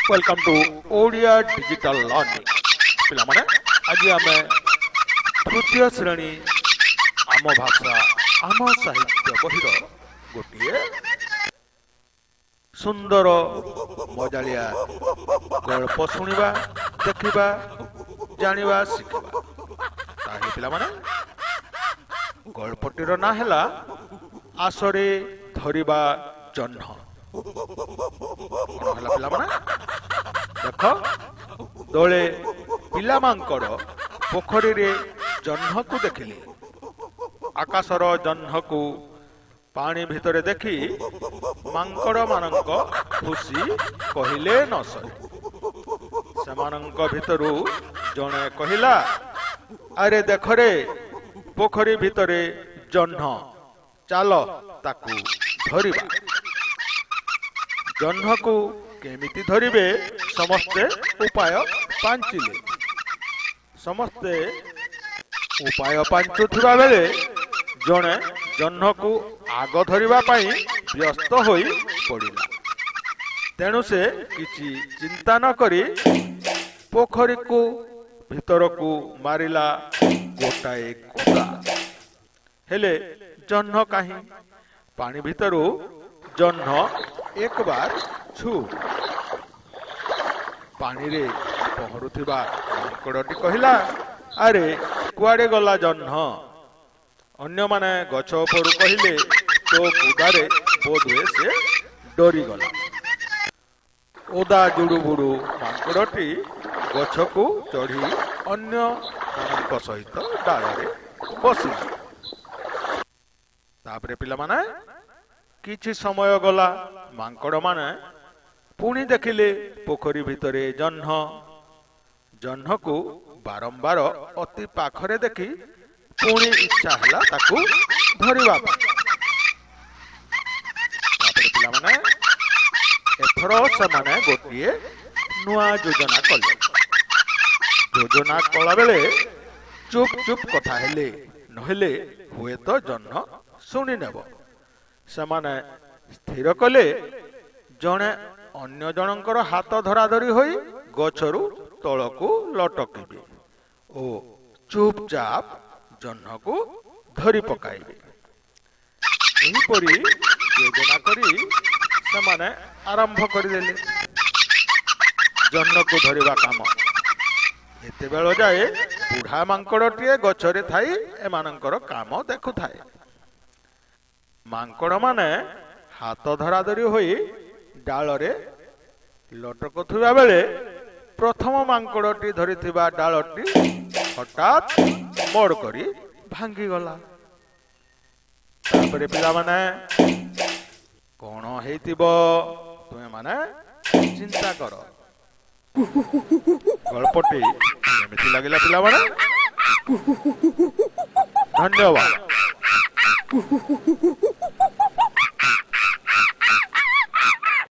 Welcome to Odia digital learning पिलामाने आज आम तृतीय श्रेणी आम भाषा आम साहित्य बहिर गोटे सुंदर मजालिया गल्प शुणा देखा जानिबा शिखिबा ताही पिलामाने गल्पटीर ना हैला आसरे धरिबा जह्न कौन है पिलामाने देख दले पिलामांकर पोखरी रे जह्न को देखिले आकाशर जह्न को पानी भितरे देखी मांकड़ मानक खुशी कहिले न सरे सेमानंक भितरु जणे कहिला अरे देख रे पोखरी भितरे जह्न चाल ताकू धरिबा जह्न को केमिति धरिबे समस्ते उपाय पांचिले समस्ते उपाय पांचुथिबा बेले जणे जह्न को आग धरिबा पई व्यस्त होई पड़िला तेणु से किछि चिंता न करी पोखरी को भितर को मारिला गोटाए कुदा हेले जह्न काहे पानी भितरु जह्न एक बार छु पानी रे पहरुथिबा मांकड़टी कहिला अरे कुआडे गला जह्न अन्य माने गछ उपरु कहिले तो कुदारे बोधवे से डरी गला ओदा जुडु बुडु मांकड़टी गछ को चढ़ी अन्य मानक सहित डालरे बसिला तापरे पिला माने किछि समय गला मांकड़ माने पुणी देखिले पोखरी भितरे जह्न जह्न को बारंबार अति पाखरे देखी पुणी इच्छा हला ताकू धरिबा तापरे पिला माने एथरो से माने गोटिए नुआ योजना कले योजना कला बेले चुप चुप कथा हेले नहेले हुए तो जह्न शुणी नेब सेमाने स्थिर कले जणे अन्य जनकर हाथ धरा धरी होई गछरु तळकू लटकिबे ओ चुपचाप जह्न को धरी पकाइबे एही परी योजना करी सेमाने आरंभ करिदेले जह्न को धरिबा काम एते बेଳ जाए बुढ़ा मांकड़टिए गछरे थाई एमानकर काम देखु थाए मांकड़ माने हाथ धरा धरी होई डालरे लटकुवा बेले प्रथम मांकड़टी धरिथिबा डालटी हठात मोड़ करी भांगी गला तापरे पिला माने कोन हेतिबो तुमे माने चिंता कर गल्पटी एमिति लागिला पिला माने धन्यवाद।